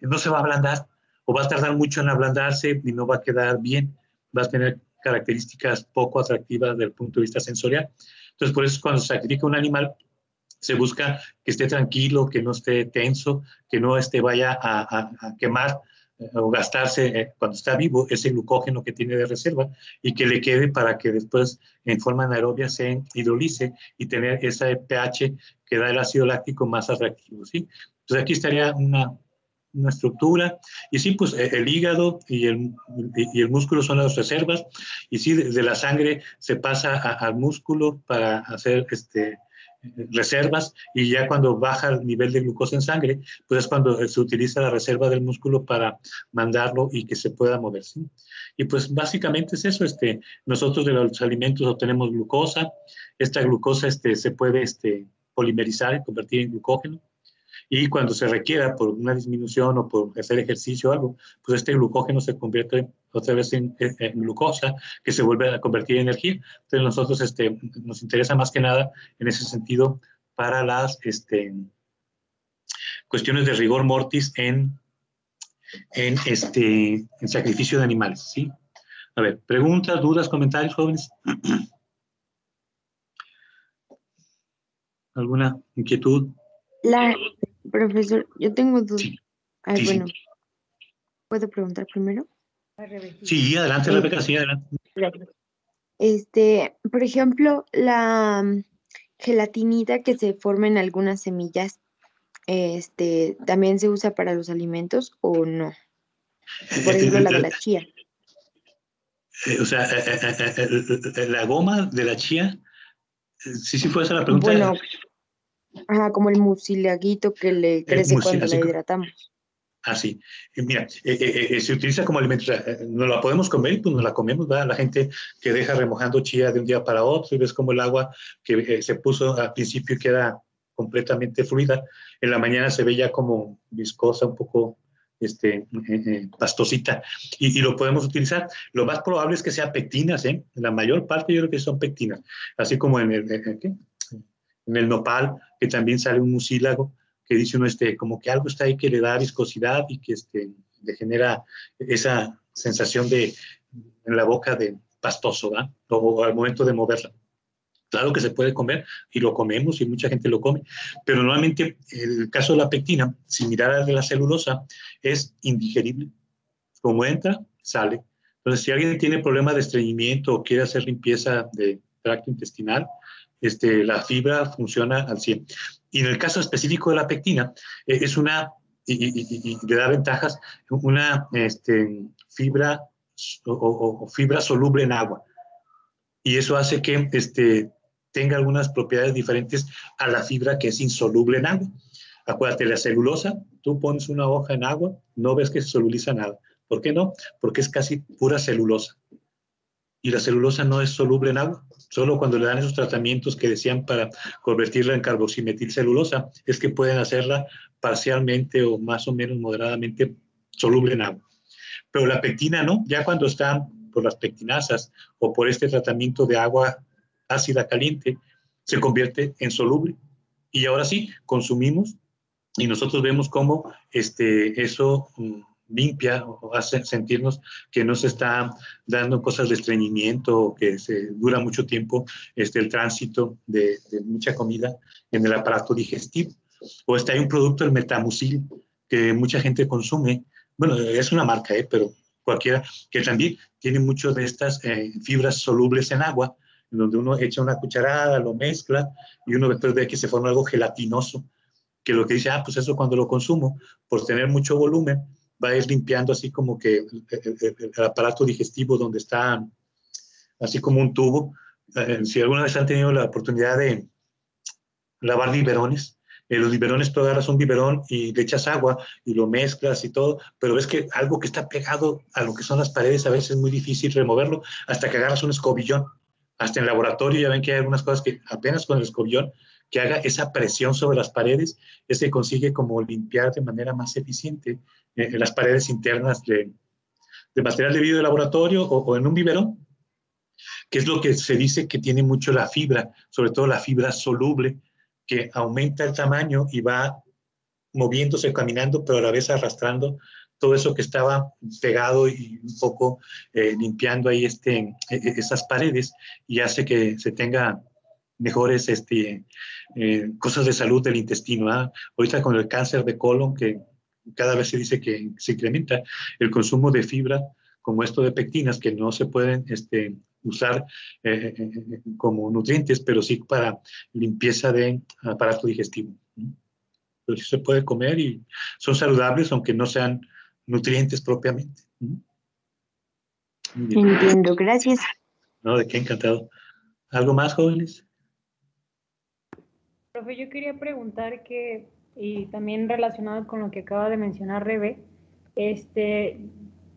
no se va a ablandar o va a tardar mucho en ablandarse y no va a quedar bien, va a tener características poco atractivas desde el punto de vista sensorial. Entonces, por eso cuando se sacrifica un animal, se busca que esté tranquilo, que no esté tenso, que no vaya a quemar o gastarse cuando está vivo ese glucógeno que tiene de reserva y que le quede para que después en forma anaerobia se hidrolice y tener ese pH que da el ácido láctico más atractivo, ¿sí? Entonces aquí estaría una estructura y sí, pues el hígado y el músculo son las reservas y sí, de la sangre se pasa al músculo para hacer reservas, y ya cuando baja el nivel de glucosa en sangre, pues es cuando se utiliza la reserva del músculo para mandarlo y que se pueda mover, ¿sí? Y pues básicamente es eso, nosotros de los alimentos obtenemos glucosa, esta glucosa se puede polimerizar y convertir en glucógeno, y cuando se requiera por una disminución o por hacer ejercicio o algo, pues este glucógeno se convierte otra vez en glucosa, que se vuelve a convertir en energía. Entonces nosotros nos interesa más que nada en ese sentido para las cuestiones de rigor mortis en sacrificio de animales, ¿sí? A ver, preguntas, dudas, comentarios, jóvenes. ¿Alguna inquietud? La, profesor, yo tengo duda. Sí, Ay, sí, sí. bueno, ¿puedo preguntar primero? Sí, adelante, Eh, Rebeca, sí, adelante. Gracias. Por ejemplo, la gelatinita que se forma en algunas semillas, ¿también se usa para los alimentos o no? Por ejemplo, la de la chía. O sea, la goma de la chía, sí, sí fue esa la pregunta. Bueno, ajá, como el mucilaguito que le crece cuando Así, la hidratamos. así. Mira, se utiliza como alimento, o sea, no la podemos comer y pues nos la comemos, ¿verdad? La gente que deja remojando chía de un día para otro y ves como el agua que se puso al principio y queda completamente fluida, en la mañana se ve ya como viscosa, un poco pastosita, y lo podemos utilizar. Lo más probable es que sea pectinas, ¿eh? La mayor parte yo creo que son pectinas, así como en el nopal, que también sale un mucílago, que dice uno, como que algo está ahí que le da viscosidad y que le genera esa sensación en la boca de pastoso, ¿verdad? O al momento de moverla. Claro que se puede comer y lo comemos y mucha gente lo come, pero normalmente el caso de la pectina, similar al de la celulosa, es indigerible. Como entra, sale. Entonces, si alguien tiene problema de estreñimiento o quiere hacer limpieza de tracto intestinal, la fibra funciona al 100. Y en el caso específico de la pectina, es y le da ventajas, una fibra o fibra soluble en agua. Y eso hace que tenga algunas propiedades diferentes a la fibra que es insoluble en agua. Acuérdate, la celulosa, tú pones una hoja en agua, no ves que se solubiliza nada. ¿Por qué no? Porque es casi pura celulosa. Y la celulosa no es soluble en agua. Solo cuando le dan esos tratamientos que decían para convertirla en carboximetilcelulosa, es que pueden hacerla parcialmente o más o menos moderadamente soluble en agua. Pero la pectina no, ya cuando están por las pectinasas o por este tratamiento de agua ácida caliente, se convierte en soluble. Y ahora sí, consumimos y nosotros vemos cómo eso limpia o hace sentirnos que no se está dando cosas de estreñimiento o que se dura mucho tiempo el tránsito de mucha comida en el aparato digestivo. O hay un producto, el metamucil, que mucha gente consume. Bueno, es una marca, pero cualquiera, que también tiene mucho de estas fibras solubles en agua, en donde uno echa una cucharada, lo mezcla y uno después ve que se forma algo gelatinoso, que lo que dice, pues eso cuando lo consumo, por tener mucho volumen, va a ir limpiando así como que el aparato digestivo donde está así como un tubo. Si alguna vez han tenido la oportunidad de lavar biberones, los biberones, tú agarras un biberón y le echas agua y lo mezclas y todo, pero ves que algo que está pegado a lo que son las paredes a veces es muy difícil removerlo hasta que agarras un escobillón. Hasta en laboratorio ya ven que hay algunas cosas que apenas con el escobillón que haga esa presión sobre las paredes, se consigue como limpiar de manera más eficiente las paredes internas de material de vidrio de laboratorio o en un biberón, que es lo que se dice que tiene mucho la fibra, sobre todo la fibra soluble, que aumenta el tamaño y va moviéndose, caminando, pero a la vez arrastrando todo eso que estaba pegado y un poco limpiando ahí esas paredes, y hace que se tenga mejores cosas de salud del intestino. Ahorita con el cáncer de colon, que cada vez se dice que se incrementa el consumo de fibra, como esto de pectinas, que no se pueden usar como nutrientes, pero sí para limpieza de aparato digestivo. Pero sí se puede comer y son saludables, aunque no sean nutrientes propiamente. Muy bien. Entiendo, gracias. No, de qué encantado. ¿Algo más, jóvenes? Profe, yo quería preguntar que, y también relacionado con lo que acaba de mencionar Rebe,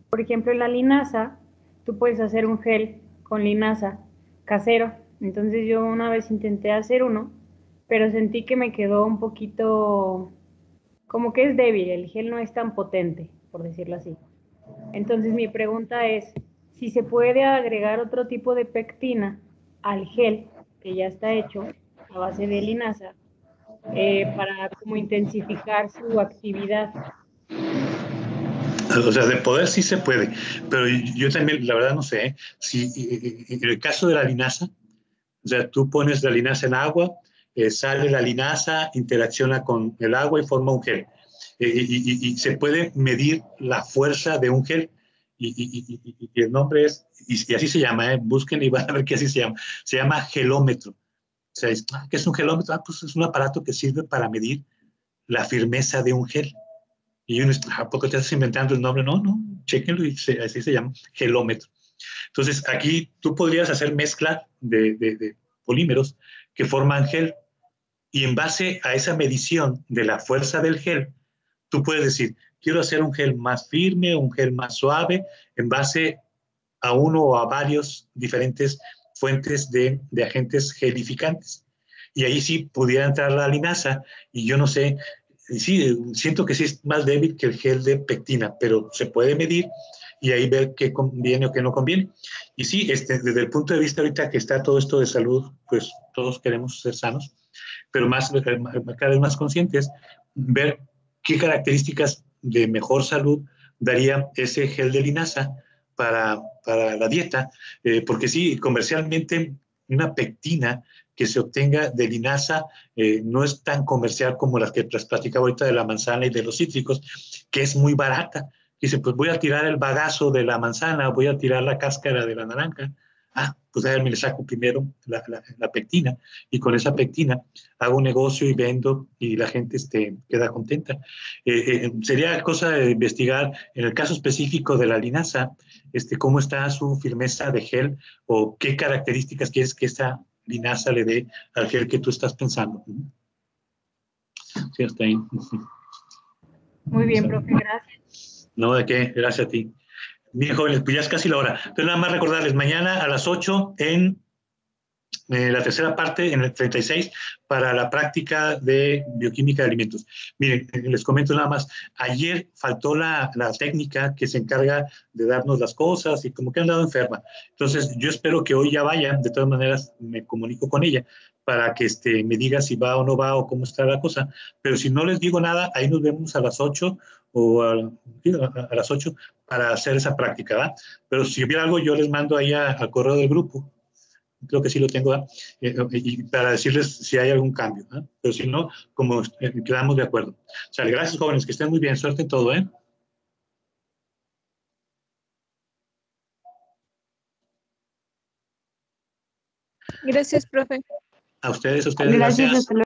por ejemplo, en la linaza, tú puedes hacer un gel con linaza casero. Entonces yo una vez intenté hacer uno, pero sentí que me quedó un poquito, como que es débil, el gel no es tan potente, por decirlo así. Entonces mi pregunta es, si se puede agregar otro tipo de pectina al gel que ya está hecho a base de linaza para como intensificar su actividad. O sea, de poder sí se puede, pero yo también, la verdad no sé, si en el caso de la linaza, o sea, tú pones la linaza en agua, sale la linaza, interacciona con el agua y forma un gel. Y se puede medir la fuerza de un gel. Y el nombre es, y así se llama, busquen y van a ver que así se llama gelómetro. O sea, ¿qué es un gelómetro? Pues es un aparato que sirve para medir la firmeza de un gel. Y uno está, ¿a poco te estás inventando el nombre? No, no, chéquenlo y así se llama, gelómetro. Entonces, aquí tú podrías hacer mezcla de polímeros que forman gel y en base a esa medición de la fuerza del gel, tú puedes decir, quiero hacer un gel más firme, un gel más suave, en base a uno o a varios diferentes fuentes de agentes gelificantes. Y ahí sí pudiera entrar la linaza y yo no sé, sí, siento que sí es más débil que el gel de pectina, pero se puede medir y ahí ver qué conviene o qué no conviene. Y sí, desde el punto de vista ahorita que está todo esto de salud, pues todos queremos ser sanos, pero cada vez más conscientes, ver qué características de mejor salud daría ese gel de linaza para la dieta, porque sí, comercialmente una pectina que se obtenga de linaza no es tan comercial como las que les platicaba ahorita de la manzana y de los cítricos, que es muy barata. Dice, pues voy a tirar el bagazo de la manzana, voy a tirar la cáscara de la naranja. Ah, pues a ver, me le saco primero la pectina y con esa pectina hago un negocio y vendo y la gente queda contenta. Sería cosa de investigar en el caso específico de la linaza, cómo está su firmeza de gel o qué características quieres que esta linaza le dé al gel que tú estás pensando. Sí, hasta ahí. Muy bien, profe, gracias. No, de qué, gracias a ti. Bien, jóvenes, pues ya es casi la hora. Entonces, nada más recordarles, mañana a las 8 en la tercera parte, en el 36, para la práctica de bioquímica de alimentos. Miren, les comento nada más, ayer faltó la técnica que se encarga de darnos las cosas y como que han dado enferma. Entonces, yo espero que hoy ya vaya, de todas maneras me comunico con ella para que me diga si va o no va o cómo está la cosa. Pero si no les digo nada, ahí nos vemos a las 8 o a las 8 para hacer esa práctica, ¿va? Pero si hubiera algo, yo les mando ahí al correo del grupo, creo que sí lo tengo, y para decirles si hay algún cambio, ¿eh? Pero si no, como quedamos de acuerdo. O sea, gracias, jóvenes, que estén muy bien, suerte en todo, ¿eh? Gracias, profe. A ustedes, Gracias, gracias. hasta luego.